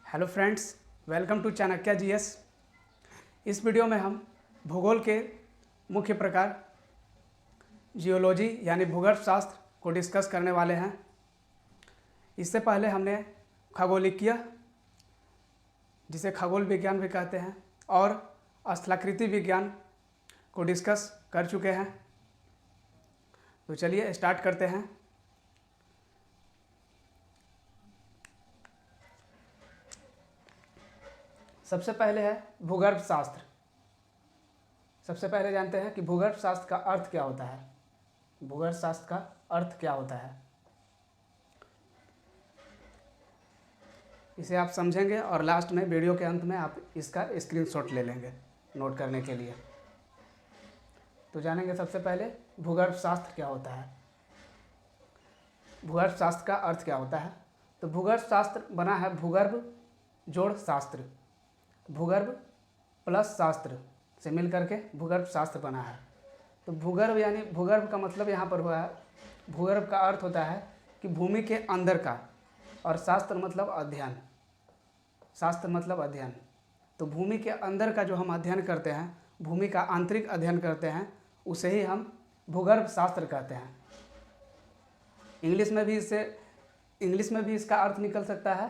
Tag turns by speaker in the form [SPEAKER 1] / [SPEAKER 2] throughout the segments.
[SPEAKER 1] Hello friends, welcome to Chanakya GS. इस video में हम भूगोल के मुख्य प्रकार जियोलॉजी यानी भूगर्भ शास्त्र को डिस्कस करने वाले हैं। इससे पहले हमने खगोलिकीय, जिसे खगोल विज्ञान भी कहते हैं, और स्थलाकृति विज्ञान को डिस्कस कर चुके हैं। तो चलिए स्टार्ट करते हैं। सबसे पहले है भूगर्भ शास्त्र। सबसे पहले जानते हैं कि भूगर्भ शास्त्र का अर्थ क्या होता है। भूगर्भ शास्त्र का अर्थ क्या होता है, इसे आप समझेंगे और लास्ट में वीडियो के अंत में आप इसका स्क्रीनशॉट ले लेंगे नोट करने के लिए। तो जानेंगे सबसे पहले भूगर्भ शास्त्र क्या होता है। भूगर्भ शास्त्र का अर्थ क्या होता है। तो भूगर्भ शास्त्र बना है भूगर्भ जोड़ शास्त्र, भूगर्भ प्लस शास्त्र से मिल करके भूगर्भ शास्त्र बना है। तो भूगर्भ यानी भूगर्भ का मतलब यहाँ पर हुआ है, भूगर्भ का अर्थ होता है कि भूमि के अंदर का, और शास्त्र मतलब अध्ययन। शास्त्र मतलब अध्ययन। तो भूमि के अंदर का जो हम अध्ययन करते हैं, भूमि का आंतरिक अध्ययन करते हैं, उसे ही हम भूगर्भ शास्त्र कहते हैं। इंग्लिश में भी इसका अर्थ निकल सकता है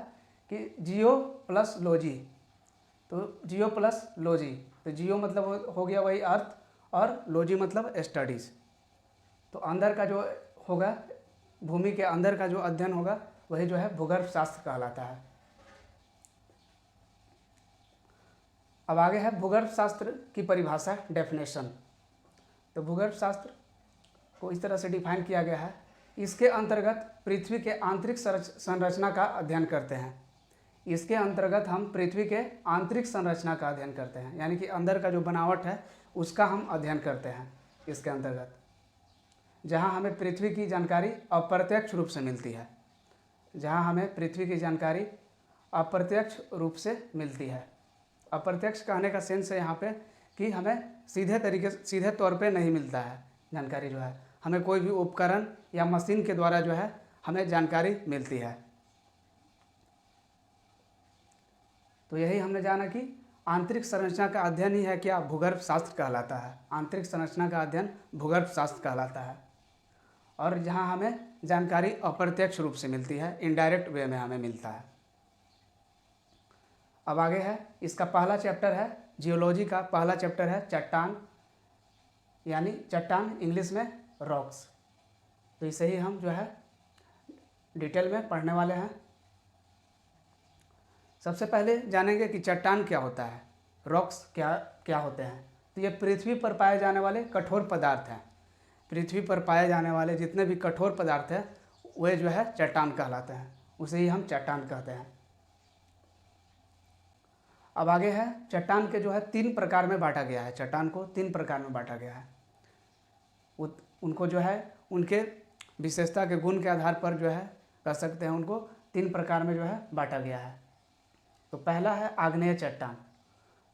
[SPEAKER 1] कि जियो प्लस लॉजी। तो जियो प्लस लॉजी, तो जियो मतलब हो गया वही अर्थ, और लॉजी मतलब स्टडीज़। तो अंदर का जो होगा, भूमि के अंदर का जो अध्ययन होगा, वही जो है भूगर्भ शास्त्र कहलाता है। अब आगे है भूगर्भ शास्त्र की परिभाषा, डेफिनेशन। तो भूगर्भ शास्त्र को इस तरह से डिफाइन किया गया है, इसके अंतर्गत पृथ्वी के आंतरिक संरचना का अध्ययन करते हैं। इसके अंतर्गत हम पृथ्वी के आंतरिक संरचना का अध्ययन करते हैं, यानी कि अंदर का जो बनावट है उसका हम अध्ययन करते हैं इसके अंतर्गत, जहां हमें पृथ्वी की जानकारी अप्रत्यक्ष रूप से मिलती है। जहां हमें पृथ्वी की जानकारी अप्रत्यक्ष रूप से मिलती है। अप्रत्यक्ष कहने का सेंस है यहाँ पे कि हमें सीधे तौर पे नहीं मिलता है जानकारी, जो है हमें कोई भी उपकरण या मशीन के द्वारा जो है हमें जानकारी मिलती है। तो यही हमने जाना कि आंतरिक संरचना का अध्ययन ही है क्या भूगर्भ शास्त्र कहलाता है। आंतरिक संरचना का अध्ययन भूगर्भ शास्त्र कहलाता है, और जहाँ हमें जानकारी अप्रत्यक्ष रूप से मिलती है, इनडायरेक्ट वे में हमें मिलता है। अब आगे है, इसका पहला चैप्टर है जियोलॉजी का पहला चैप्टर है चट्टान, यानी चट्टान इंग्लिश में रॉक्स। तो इसे ही हम जो है डिटेल में पढ़ने वाले हैं। सबसे पहले जानेंगे कि चट्टान क्या होता है, रॉक्स क्या होते हैं। तो ये पृथ्वी पर पाए जाने वाले कठोर पदार्थ हैं। पृथ्वी पर पाए जाने वाले जितने भी कठोर पदार्थ हैं वे जो है चट्टान कहलाते हैं, उसे ही हम चट्टान कहते हैं। अब आगे है, चट्टान के जो है 3 प्रकार में बांटा गया है। चट्टान को 3 प्रकार में बांटा गया है। उनको जो है उनके विशेषता के गुण के आधार पर जो है कह सकते हैं, उनको 3 प्रकार में जो है बांटा गया है। तो पहला है आग्नेय चट्टान।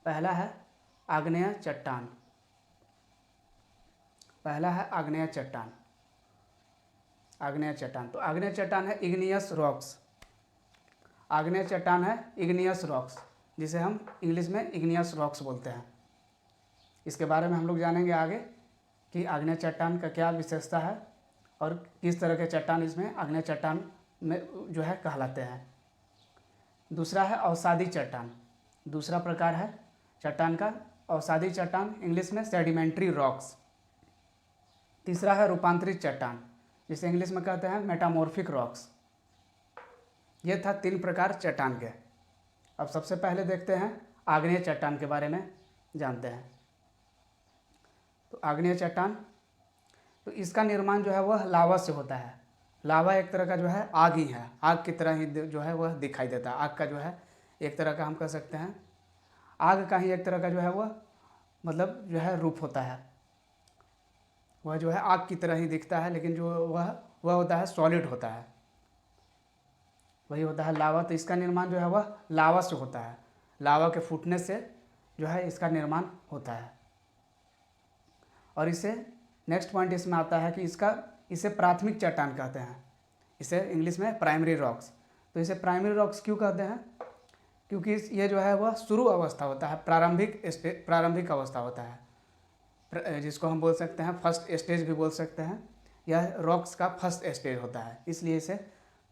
[SPEAKER 1] पहला है आग्नेय चट्टान। पहला है आग्नेय चट्टान। आग्नेय चट्टान, तो आग्नेय चट्टान है इग्नियस रॉक्स। आग्नेय चट्टान है इग्नियस रॉक्स, जिसे हम इंग्लिश में इग्नियस रॉक्स बोलते हैं। इसके बारे में हम लोग जानेंगे आगे कि आग्नेय चट्टान का क्या विशेषता है और किस तरह के चट्टान इसमें आग्नेय चट्टान में जो है कहलाते हैं। दूसरा है अवसादी चट्टान। दूसरा प्रकार है चट्टान का अवसादी चट्टान, इंग्लिश में सेडिमेंट्री रॉक्स। तीसरा है रूपांतरित चट्टान, जिसे इंग्लिश में कहते हैं मेटामॉर्फिक रॉक्स। ये था 3 प्रकार चट्टान के। अब सबसे पहले देखते हैं आग्नेय चट्टान के बारे में जानते हैं। तो आग्नेय चट्टान, तो इसका निर्माण जो है वह लावा से होता है। लावा एक तरह का जो है आग ही है, आग की तरह ही जो है वह दिखाई देता है। आग का जो है एक तरह का हम कह सकते हैं, आग का ही एक तरह का जो है वह मतलब जो है रूप होता है। वह जो है आग की तरह ही दिखता है, लेकिन जो वह होता है सॉलिड होता है, वही होता है लावा। तो इसका निर्माण जो है वह लावा से होता है। लावा के फूटने से जो है इसका निर्माण होता है। और इसे नेक्स्ट पॉइंट इसमें आता है कि इसे प्राथमिक चट्टान कहते हैं। इसे इंग्लिश में प्राइमरी रॉक्स। तो इसे प्राइमरी रॉक्स क्यों कहते हैं, क्योंकि ये जो है वह शुरू अवस्था होता है, प्रारंभिक अवस्था होता है, जिसको हम बोल सकते हैं फर्स्ट स्टेज भी बोल सकते हैं। यह रॉक्स का फर्स्ट स्टेज होता है, इसलिए इसे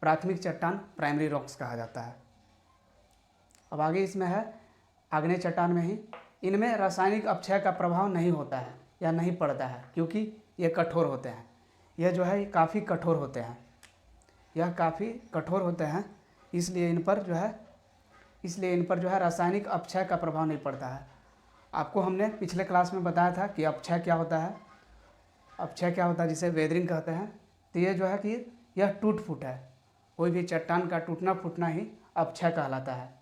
[SPEAKER 1] प्राथमिक चट्टान, प्राइमरी रॉक्स कहा जाता है। अब आगे इसमें है आग्नेय चट्टान में ही, इनमें रासायनिक अपक्षय का प्रभाव नहीं होता है या नहीं पड़ता है, क्योंकि ये कठोर होते हैं। यह जो है काफ़ी कठोर होते हैं, यह काफ़ी कठोर होते हैं, इसलिए इन पर जो है रासायनिक अपक्षय का प्रभाव नहीं पड़ता है। आपको हमने पिछले क्लास में बताया था कि अपक्षय क्या होता है, अपक्षय क्या होता है, जिसे वेदरिंग कहते हैं। तो ये जो है कि यह टूट फूट है, कोई भी चट्टान का टूटना फूटना ही अपक्षय कहलाता है।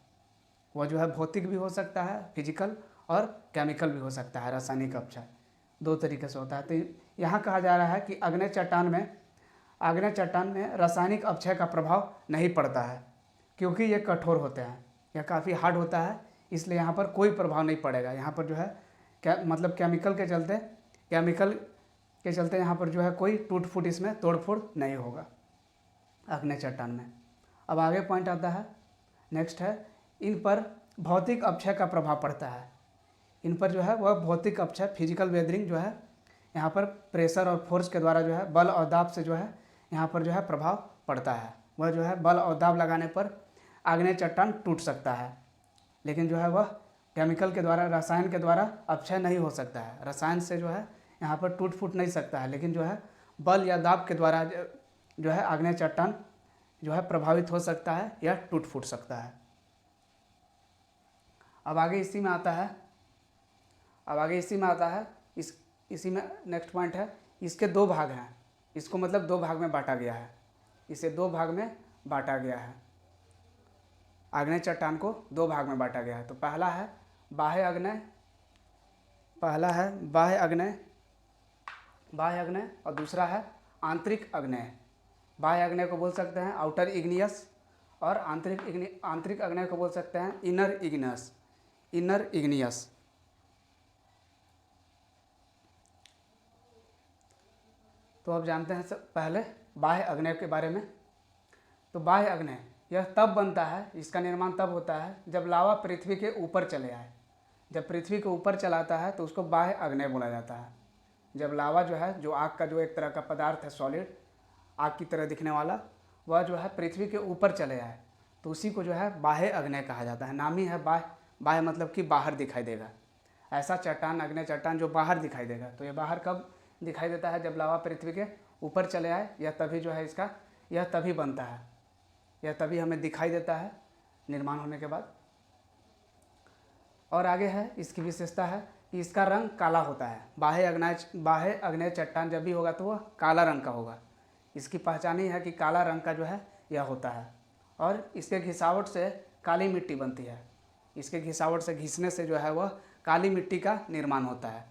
[SPEAKER 1] वह जो है भौतिक भी हो सकता है, फिजिकल, और केमिकल भी हो सकता है। रासायनिक अपक्षय 2 तरीके से होता है। तो यहाँ कहा जा रहा है कि आग्नेय चट्टान में रासायनिक अपक्षय का प्रभाव नहीं पड़ता है, क्योंकि ये कठोर होते हैं, यह काफ़ी हार्ड होता है, इसलिए यहाँ पर कोई प्रभाव नहीं पड़ेगा। यहाँ पर जो है केमिकल के चलते यहाँ पर जो है कोई टूट फूट, इसमें तोड़ फोड़ नहीं होगा आग्नेय चट्टान में। अब आगे पॉइंट आता है, नेक्स्ट है, इन पर भौतिक अपक्षय का प्रभाव पड़ता है। इन पर जो है वह भौतिक अपक्षय, फिजिकल वेदरिंग जो है, यहाँ पर प्रेशर और फोर्स के द्वारा जो है, बल और दाब से जो है यहाँ पर जो है प्रभाव पड़ता है। वह जो है बल और दाब लगाने पर आग्नेय चट्टान टूट सकता है, लेकिन जो है वह केमिकल के द्वारा, रसायन के द्वारा अपक्षय नहीं हो सकता है। रसायन से जो है यहाँ पर टूट फूट नहीं सकता है, लेकिन जो है बल या दाब के द्वारा जो है आग्नेय चट्टान जो है प्रभावित हो सकता है या टूट फूट सकता है। अब आगे इसी में आता है, इसी में नेक्स्ट पॉइंट है, इसके 2 भाग हैं। इसको मतलब 2 भाग में बांटा गया है, इसे 2 भाग में बांटा गया है। आग्नेय चट्टान को 2 भाग में बांटा गया है। तो पहला है बाह्य अग्नेय और दूसरा है आंतरिक अग्नेय। बाह्य अग्नेय को बोल सकते हैं आउटर इग्नियस, और आंतरिक अग्नेय को बोल सकते हैं इनर इग्नियस। तो अब जानते हैं पहले बाह्य अग्नेय के बारे में। तो बाह्य अग्नेय यह तब बनता है, इसका निर्माण तब होता है जब लावा पृथ्वी के ऊपर चले आए। जब पृथ्वी के ऊपर चलाता है तो उसको बाह्य अग्नेय बोला जाता है। जब लावा जो है, जो आग का जो एक तरह का पदार्थ है, सॉलिड आग की तरह दिखने वाला, वह जो है पृथ्वी के ऊपर चले आए तो उसी को जो है बाह्य अग्नेय कहा जाता है। नाम ही है बाह्य मतलब कि बाहर दिखाई देगा। ऐसा चट्टान, आग्नेय चट्टान जो बाहर दिखाई देगा। तो ये बाहर कब दिखाई देता है? जब लावा पृथ्वी के ऊपर चले आए, या तभी जो है यह तभी बनता है, यह तभी हमें दिखाई देता है निर्माण होने के बाद। और आगे है, इसकी विशेषता है कि इसका रंग काला होता है। बाह्य अग्नेय चट्टान जब भी होगा तो वह काला रंग का होगा। इसकी पहचान ही है कि काला रंग का जो है यह होता है। और इसके घिसावट से काली मिट्टी बनती है। इसके घिसावट से, घिसने से जो है वह काली मिट्टी का निर्माण होता है।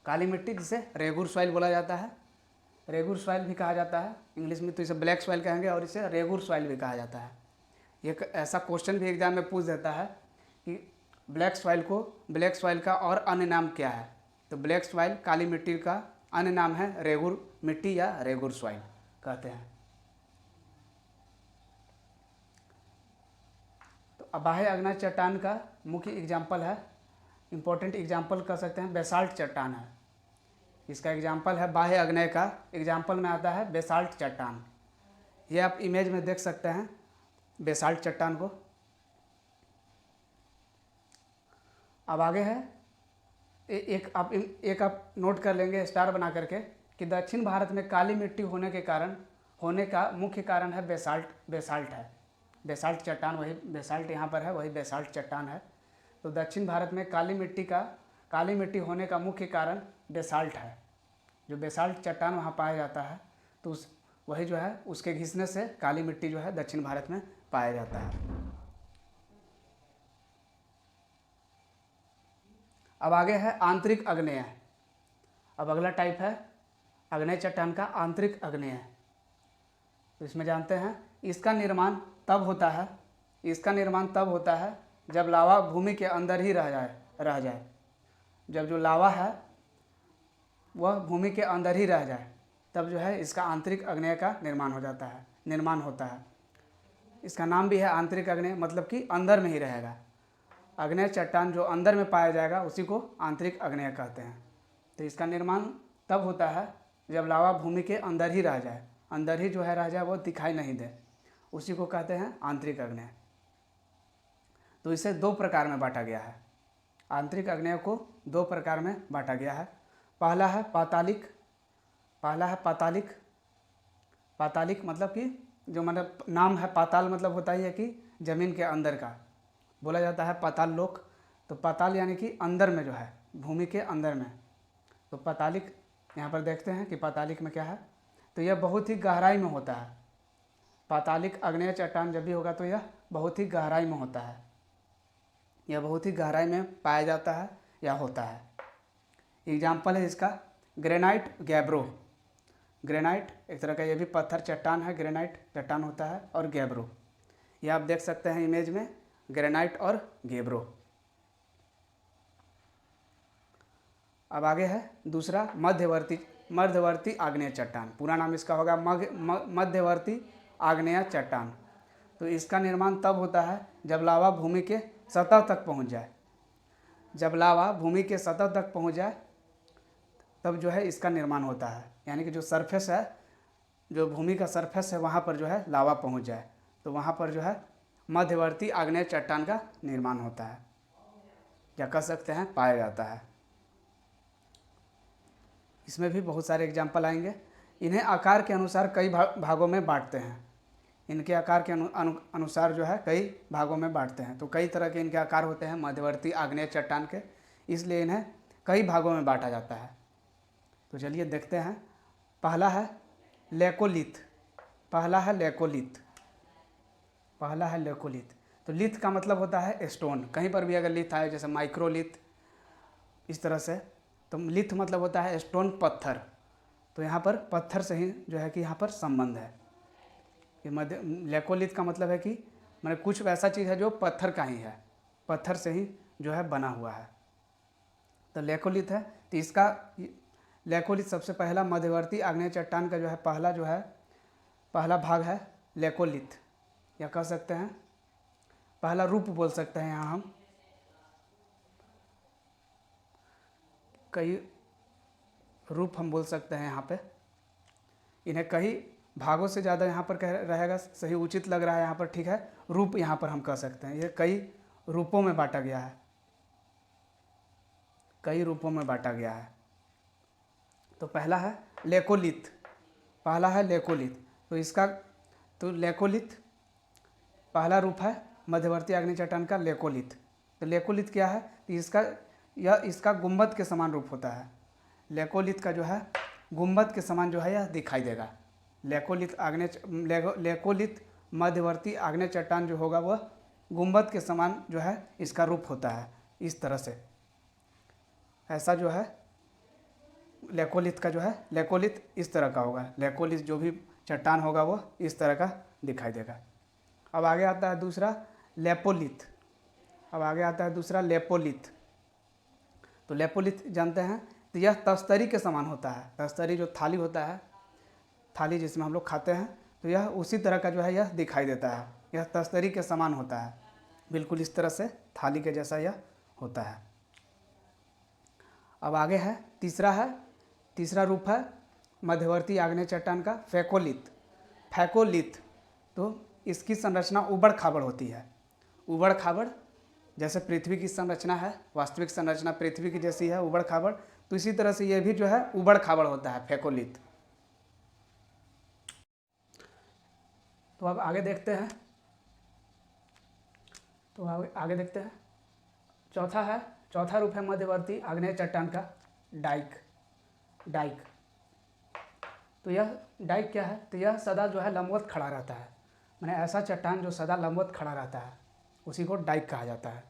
[SPEAKER 1] काली मिट्टी जिसे रेगुर सॉइल बोला जाता है, रेगुर सॉइल भी कहा जाता है। इंग्लिश में तो इसे ब्लैक सॉइल कहेंगे और इसे रेगुर सॉइल भी कहा जाता है। एक ऐसा क्वेश्चन भी एग्जाम में पूछ देता है कि ब्लैक सॉइल का और अन्य नाम क्या है? तो ब्लैक सॉइल, काली मिट्टी का अन्य नाम है रेगुर मिट्टी या रेगुर सॉइल कहते हैं। तो बाह्य अग्नेय चट्टान का मुख्य एग्जाम्पल है, इम्पोर्टेंट एग्जाम्पल कह सकते हैं, बेसाल्ट चट्टान है। इसका एग्जाम्पल है बाह्य अग्नेय का, एग्जाम्पल में आता है बेसाल्ट चट्टान। ये आप इमेज में देख सकते हैं बेसाल्ट चट्टान को। अब आगे है, एक आप नोट कर लेंगे स्टार बना करके कि दक्षिण भारत में काली मिट्टी होने का मुख्य कारण है बेसाल्ट है। बेसाल्ट चट्टान, वही बेसाल्ट यहाँ पर है, वही बेसाल्ट चट्टान है। तो दक्षिण भारत में काली मिट्टी होने का मुख्य कारण बेसाल्ट है। जो बेसाल्ट चट्टान वहाँ पाया जाता है तो वही जो है उसके घिसने से काली मिट्टी जो है दक्षिण भारत में पाया जाता है। अब आगे है आंतरिक अग्नेय। अब अगला टाइप है अग्नेय चट्टान का आंतरिक अग्नेय। तो इसमें जानते हैं इसका निर्माण तब होता है जब लावा भूमि के अंदर ही रह जाए। जब जो लावा है वह भूमि के अंदर ही रह जाए, तब जो है इसका आंतरिक अग्नेय का निर्माण होता है। इसका नाम भी है आंतरिक आग्नेय, मतलब कि अंदर में ही रहेगा। आग्नेय चट्टान जो अंदर में पाया जाएगा उसी को आंतरिक आग्नेय कहते हैं। तो इसका निर्माण तब होता है जब लावा भूमि के अंदर ही रह जाए, अंदर ही जो है रह जाए, वो दिखाई नहीं दे, उसी को कहते हैं आंतरिक आग्नेय। तो इसे दो प्रकार में बांटा गया है। आंतरिक आग्नेय को दो प्रकार में बांटा गया है। पहला है पातालिक। पातालिक मतलब कि जो मतलब नाम है पाताल, मतलब होता ही है कि जमीन के अंदर का, बोला जाता है पाताल लोक। तो पाताल यानी कि अंदर में जो है, भूमि के अंदर में। तो पातालिक यहाँ पर देखते हैं कि पातालिक में क्या है, तो यह बहुत ही गहराई में होता है। पातालिक आग्नेय चट्टान जब भी होगा तो यह बहुत ही गहराई में होता है, यह बहुत ही गहराई में पाया जाता है या होता है। एग्जाम्पल है इसका ग्रेनाइट, गैब्रो। ग्रेनाइट एक तरह का ये भी पत्थर चट्टान है, ग्रेनाइट चट्टान होता है, और गैब्रो, ये आप देख सकते हैं इमेज में, ग्रेनाइट और गैब्रो। अब आगे है दूसरा मध्यवर्ती आग्नेय चट्टान। पूरा नाम इसका होगा मध्यवर्ती आग्नेय चट्टान। तो इसका निर्माण तब होता है जब लावा भूमि के सतह तक पहुंच जाए। जब लावा भूमि के सतह तक पहुंच जाए तब जो है इसका निर्माण होता है, यानी कि जो सरफेस है, जो भूमि का सरफेस है, वहाँ पर जो है लावा पहुँच जाए, तो वहाँ पर जो है मध्यवर्ती आग्नेय चट्टान का निर्माण होता है, या कह सकते हैं पाया जाता है। इसमें भी बहुत सारे एग्जाम्पल आएंगे। इन्हें आकार के अनुसार कई भागों में बांटते हैं। इनके आकार के अनुसार जो है कई भागों में बांटते हैं। तो कई तरह के इनके आकार होते हैं मध्यवर्ती आग्नेय चट्टान के, इसलिए इन्हें कई भागों में बांटा जाता है। तो चलिए देखते हैं। पहला है लेकोलिथ। तो लिथ का मतलब होता है स्टोन। कहीं पर भी अगर लिथ आए, जैसे माइक्रोलिथ, इस तरह से, तो लिथ मतलब होता है स्टोन, पत्थर। तो यहाँ पर पत्थर से ही जो है कि यहाँ पर संबंध है। ये लेकोलिथ का मतलब है कि मतलब कुछ वैसा चीज़ है जो पत्थर का ही है, पत्थर से ही जो है बना हुआ है, तो लेकोलिथ है। तो इसका लेकोलिथ सबसे पहला मध्यवर्ती आग्नेय चट्टान का जो है पहला भाग है लेकोलिथ, या कह सकते हैं पहला रूप बोल सकते हैं। यहाँ हम कई रूप हम बोल सकते हैं यहाँ पे। इन्हें कई भागों से ज़्यादा यहाँ पर कह रहेगा, सही उचित लग रहा है यहाँ पर, ठीक है। रूप यहाँ पर हम कह सकते हैं, ये कई रूपों में बांटा गया है, कई रूपों में बांटा गया है। तो पहला है लेकोलिथ। तो लेकोलिथ पहला रूप है मध्यवर्ती आग्नेय चट्टान का, लेकोलिथ। तो लेकोलिथ क्या है, इसका गुंबद के समान रूप होता है। लेकोलिथ का जो है गुंबद के समान जो है यह दिखाई देगा। लेकोलिथ मध्यवर्ती आग्नेय चट्टान जो होगा वह गुंबद के समान जो है इसका रूप होता है, इस तरह से। ऐसा जो है लेकोलिथ का जो है, लेकोलिथ इस तरह का होगा। लेकोलिथ जो भी चट्टान होगा वह इस तरह का दिखाई देगा। अब आगे आता है दूसरा लेपोलिथ। तो लेपोलिथ जानते हैं, तो यह तस्तरी के समान होता है। तस्तरी जो थाली होता है, थाली जिसमें हम लोग खाते हैं, तो यह उसी तरह का जो है यह दिखाई देता है। यह तस्तरी के समान होता है, बिल्कुल इस तरह से थाली के जैसा यह होता है। अब आगे है तीसरा रूप है मध्यवर्ती आग्नेय चट्टान का फैकोलिथ। तो इसकी संरचना उबड़ खाबड़ होती है। उबड़ खाबड़ जैसे पृथ्वी की संरचना है, वास्तविक संरचना पृथ्वी की जैसी है, उबड़ खाबड़, तो इसी तरह से यह भी जो है उबड़ खाबड़ होता है, फैकोलिथ। तो अब आगे देखते हैं। चौथा रूप है मध्यवर्ती आग्नेय चट्टान का डाइक। तो यह डाइक क्या है, तो यह सदा जो है लंबवत खड़ा रहता है। माने ऐसा चट्टान जो सदा लंबवत खड़ा रहता है, उसी को डाइक कहा जाता है।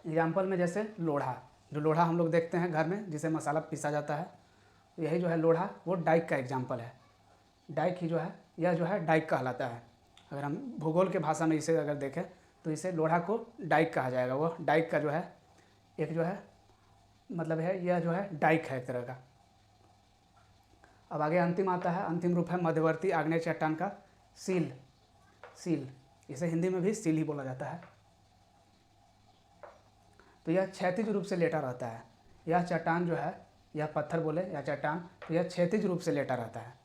[SPEAKER 1] एग्जाम्पल में जैसे लोढ़ा हम लोग देखते हैं घर में, जिसे मसाला पीसा जाता है, तो यही जो है लोढ़ा, वो डाइक का एग्जाम्पल है। डाइक ही जो है, यह जो है डाइक कहलाता है। अगर हम भूगोल के भाषा में इसे अगर देखें तो इसे लोढ़ा को डाइक कहा जाएगा। वो डाइक का जो है एक जो है मतलब है, यह जो है डाइक है एक तरह का। अब आगे अंतिम आता है, अंतिम रूप है मध्यवर्ती आग्नेय चट्टान का सील, सील, इसे हिंदी में भी सील ही बोला जाता है। तो यह क्षैतिज रूप से लेटा रहता है। यह चट्टान जो है, यह पत्थर बोले या चट्टान, तो यह क्षैतिज रूप से लेटा रहता है।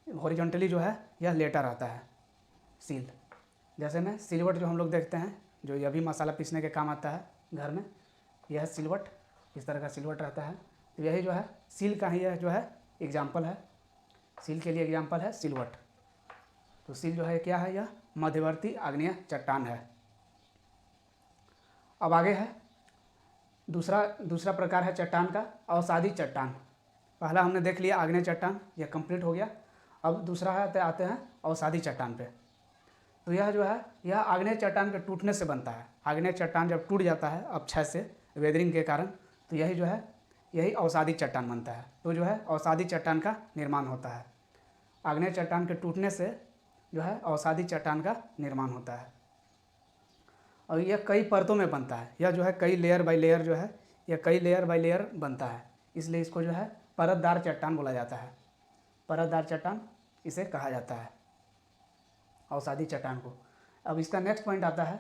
[SPEAKER 1] हॉरिजॉन्टली जो है यह लेटा रहता है सील। जैसे में सिलवट जो हम लोग देखते हैं, जो यह भी मसाला पीसने के काम आता है घर में, यह सिलवट, इस तरह का सिलवट रहता है। तो यही जो है सील का ही यह जो है एग्जाम्पल है, सील के लिए एग्जाम्पल है सिलवट। तो सील जो है क्या है, यह मध्यवर्ती आग्नेय चट्टान है। अब आगे है दूसरा प्रकार है चट्टान का अवसादी चट्टान। पहला हमने देख लिया आग्नेय चट्टान, यह कंप्लीट हो गया। अब दूसरा आते हैं अवसादी चट्टान पे। तो यह जो है यह आग्नेय चट्टान के टूटने से बनता है। आग्नेय चट्टान जब टूट जाता है अपक्षय से, वेदरिंग के कारण, तो यही जो है यही अवसादी चट्टान बनता है। तो जो है अवसादी चट्टान का निर्माण होता है। आग्नेय चट्टान के टूटने से जो है अवसादी चट्टान का निर्माण होता है। और यह कई परतों में बनता है। यह जो है कई लेयर बाय लेयर जो है, यह कई लेयर बाय लेयर बनता है। इसलिए इसको जो है परतदार चट्टान बोला जाता है। परतदार चट्टान इसे कहा जाता है अवसादी चट्टान को। अब इसका नेक्स्ट पॉइंट आता है,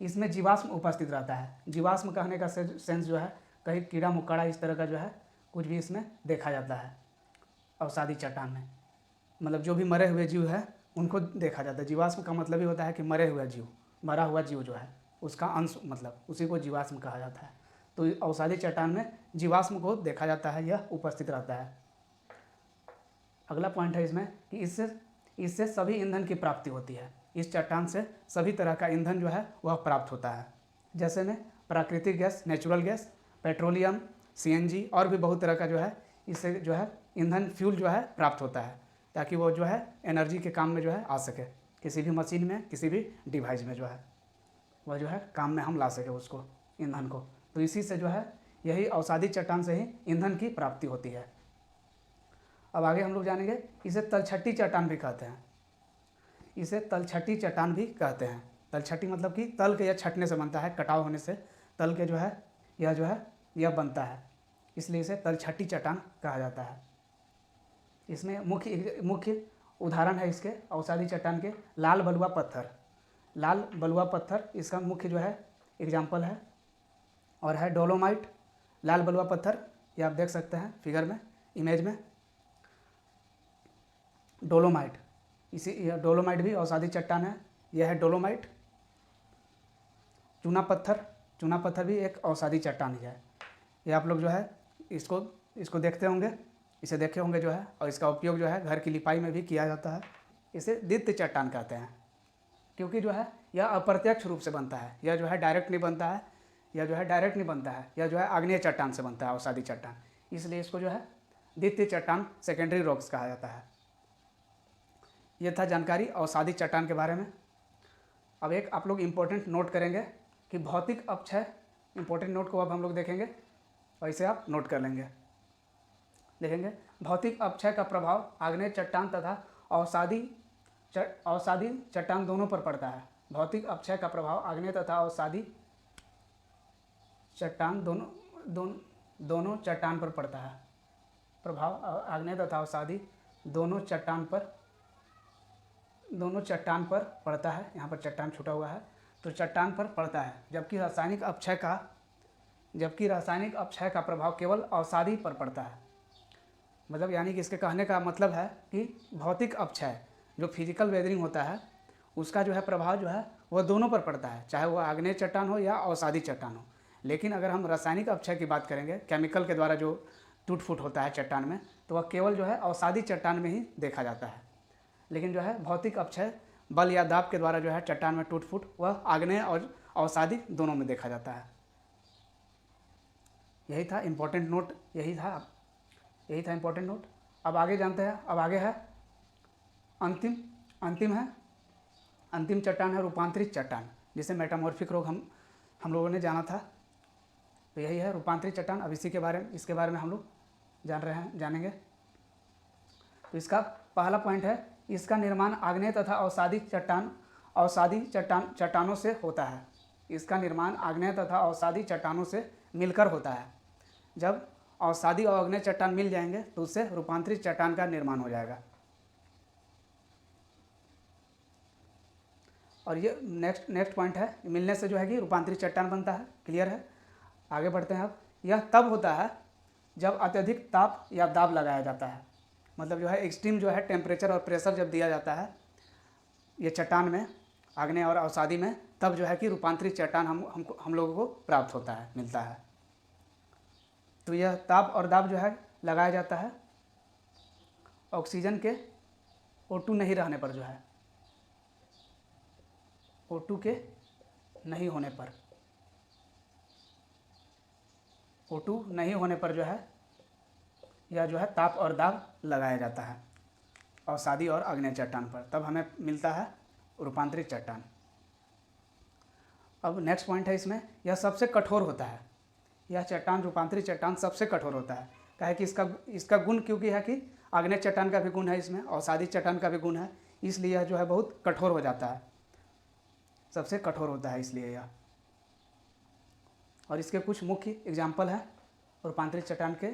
[SPEAKER 1] इसमें जीवाश्म उपस्थित रहता है। जीवाश्म कहने का सेंस जो है कहीं कीड़ा मकोड़ा इस तरह का जो है कुछ भी इसमें देखा जाता है अवसादी चट्टान में। मतलब जो भी मरे हुए जीव है उनको देखा जाता है। जीवाश्म का मतलब ही होता है कि मरे हुआ जीव, मरा हुआ जीव जो है उसका अंश, मतलब उसी को जीवाश्म कहा जाता है। तो अवसादी चट्टान में जीवाश्म को देखा जाता है, यह उपस्थित रहता है। अगला पॉइंट है इसमें कि इससे सभी ईंधन की प्राप्ति होती है। इस चट्टान से सभी तरह का ईंधन जो है वह प्राप्त होता है। जैसे में प्राकृतिक gas, natural gas, petroleum, CNG और भी बहुत तरह का जो है इससे जो है ईंधन फ्यूल जो है प्राप्त होता है, ताकि वो जो है एनर्जी के काम में जो है आ सके। किसी भी मशीन में, किसी भी डिवाइस में जो है वह जो है काम में हम ला सके उसको, ईंधन को। तो इसी से जो है यही अवसादी चट्टान से ही ईंधन की प्राप्ति होती है। अब आगे हम लोग जानेंगे, इसे तलछटी चट्टान भी कहते हैं। इसे तलछटी चट्टान भी कहते हैं। तलछटी मतलब कि तल के यह छटने से बनता है, कटाव होने से तल के जो है यह बनता है, इसलिए इसे तलछटी चट्टान कहा जाता है। इसमें मुख्य उदाहरण है इसके अवसादी चट्टान के लाल बलुआ पत्थर। लाल बलुआ पत्थर इसका मुख्य जो है एग्जाम्पल है। और है डोलोमाइट, लाल बलुआ पत्थर, ये आप देख सकते हैं फिगर में, इमेज में। डोलोमाइट, डोलोमाइट भी अवसादी चट्टान है। यह है डोलोमाइट। चूना पत्थर भी एक अवसादी चट्टान ही है। ये आप लोग जो है इसको देखते होंगे, इसे देखे होंगे जो है, और इसका उपयोग जो है घर की लिपाई में भी किया जाता है। इसे द्वितीय चट्टान कहते हैं, क्योंकि जो है यह अप्रत्यक्ष रूप से बनता है। यह जो है डायरेक्ट नहीं बनता है, यह जो है आग्नेय चट्टान से बनता है अवसादी चट्टान, इसलिए इसको जो है द्वितीय चट्टान, सेकेंडरी रॉक्स कहा जाता है। यह था जानकारी अवसादी चट्टान के बारे में। अब एक आप लोग इम्पोर्टेंट नोट करेंगे कि भौतिक अपक्षय, इम्पोर्टेंट नोट को अब हम लोग देखेंगे और इसे आप नोट कर लेंगे। देखेंगे भौतिक अपक्षय का प्रभाव आग्नेय चट्टान तथा अवसादी चट्टान दोनों पर पड़ता है। भौतिक अपक्षय का प्रभाव आग्नेय तथा अवसादी चट्टान दोनों चट्टान पर पड़ता है। प्रभाव आग्नेय तथा अवसादी दोनों चट्टान पर पड़ता है। यहाँ पर चट्टान छूटा हुआ है, तो चट्टान पर पड़ता है। जबकि रासायनिक अपक्षय का प्रभाव केवल अवसादी पर पड़ता है। मतलब यानी कि इसके कहने का मतलब है कि भौतिक अपक्षय जो फिजिकल वेदरिंग होता है उसका जो है प्रभाव जो है वह दोनों पर पड़ता है, चाहे वह आग्नेय चट्टान हो या अवसादी चट्टान हो। लेकिन अगर हम रासायनिक अपक्षय की बात करेंगे, केमिकल के द्वारा जो टूट फूट होता है चट्टान में, तो वह केवल जो है अवसादी चट्टान में ही देखा जाता है। लेकिन जो है भौतिक अपक्षय बल या दाब के द्वारा जो है चट्टान में टूट फूट वह आग्नेय और अवसादी दोनों में देखा जाता है। यही था इम्पोर्टेंट नोट, यही था इम्पोर्टेंट नोट। अब आगे जानते हैं। अब आगे है अंतिम चट्टान है रूपांतरित चट्टान, जिसे मेटामॉर्फिक रॉक हम लोगों ने जाना था। तो यही है रूपांतरित चट्टान। अब इसके बारे में हम लोग जानेंगे। तो इसका पहला पॉइंट है, इसका निर्माण आग्नेय तथा अवसादी चट्टानों से होता है। इसका निर्माण आग्नेय तथा अवसादी चट्टानों से मिलकर होता है। जब अवसादी और आग्नेय चट्टान मिल जाएंगे तो उससे रूपांतरित चट्टान का निर्माण हो जाएगा। और ये नेक्स्ट पॉइंट है, मिलने से जो है कि रूपांतरित चट्टान बनता है। क्लियर है, आगे बढ़ते हैं। अब यह तब होता है जब अत्यधिक ताप या दाब लगाया जाता है, मतलब जो है एक्सट्रीम जो है टेम्परेचर और प्रेशर जब दिया जाता है ये चट्टान में, आग्नेय और अवसादी में, तब जो है कि रूपांतरित चट्टान हम लोगों को प्राप्त होता है, मिलता है। तो यह ताप और दाब जो है लगाया जाता है ऑक्सीजन के O2 नहीं रहने पर, जो है O2 के नहीं होने पर, O2 नहीं होने पर जो है यह जो है ताप और दाब लगाया जाता है अवसादी और आग्नेय चट्टान पर, तब हमें मिलता है रूपांतरित चट्टान। अब नेक्स्ट पॉइंट है इसमें, यह सबसे कठोर होता है। यह चट्टान, रूपांतरित चट्टान सबसे कठोर होता है। काहे कि इसका गुण क्योंकि है कि आग्नेय चट्टान का भी गुण है इसमें, अवसादी चट्टान का भी गुण है, इसलिए यह जो है बहुत कठोर हो जाता है, सबसे कठोर होता है इसलिए यह। और इसके कुछ मुख्य एग्जाम्पल हैं रूपांतरित चट्टान के।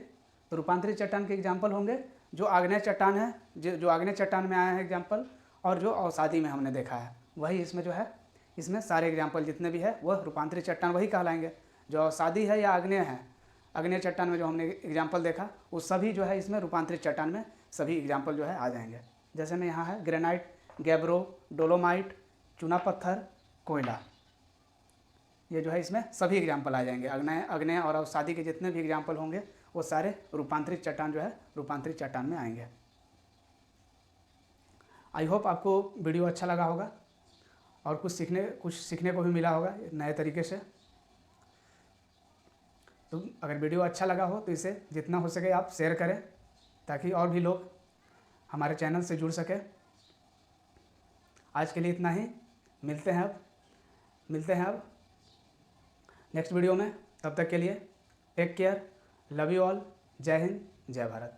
[SPEAKER 1] तो रूपांतरित चट्टान के एग्जाम्पल होंगे जो आग्नेय चट्टान है, जो आग्नेय चट्टान में आया है एग्जाम्पल, और जो अवसादी में हमने देखा है वही इसमें जो है, इसमें सारे एग्जाम्पल जितने भी है वह रूपांतरित चट्टान वही कहलाएंगे। जो अवसादी है या आग्नेय है, आग्नेय चट्टान में जो हमने एग्जाम्पल देखा वो सभी जो है इसमें रूपांतरित चट्टान में सभी एग्जाम्पल जो है आ जाएंगे। जैसे में यहाँ है ग्रेनाइट, गैब्रो, डोलोमाइट, चूना पत्थर, कोयला, ये जो है इसमें सभी एग्जाम्पल आ जाएंगे। आग्नेय और अवसादी के जितने भी एग्जाम्पल होंगे वो सारे रूपांतरित चट्टान जो है रूपांतरित चट्टान में आएंगे। आई होप आपको वीडियो अच्छा लगा होगा और कुछ सीखने को भी मिला होगा नए तरीके से। तो अगर वीडियो अच्छा लगा हो तो इसे जितना हो सके आप शेयर करें ताकि और भी लोग हमारे चैनल से जुड़ सके। आज के लिए इतना ही, मिलते हैं अब नेक्स्ट वीडियो में। तब तक के लिए take care, love you all, जय हिंद, जय भारत।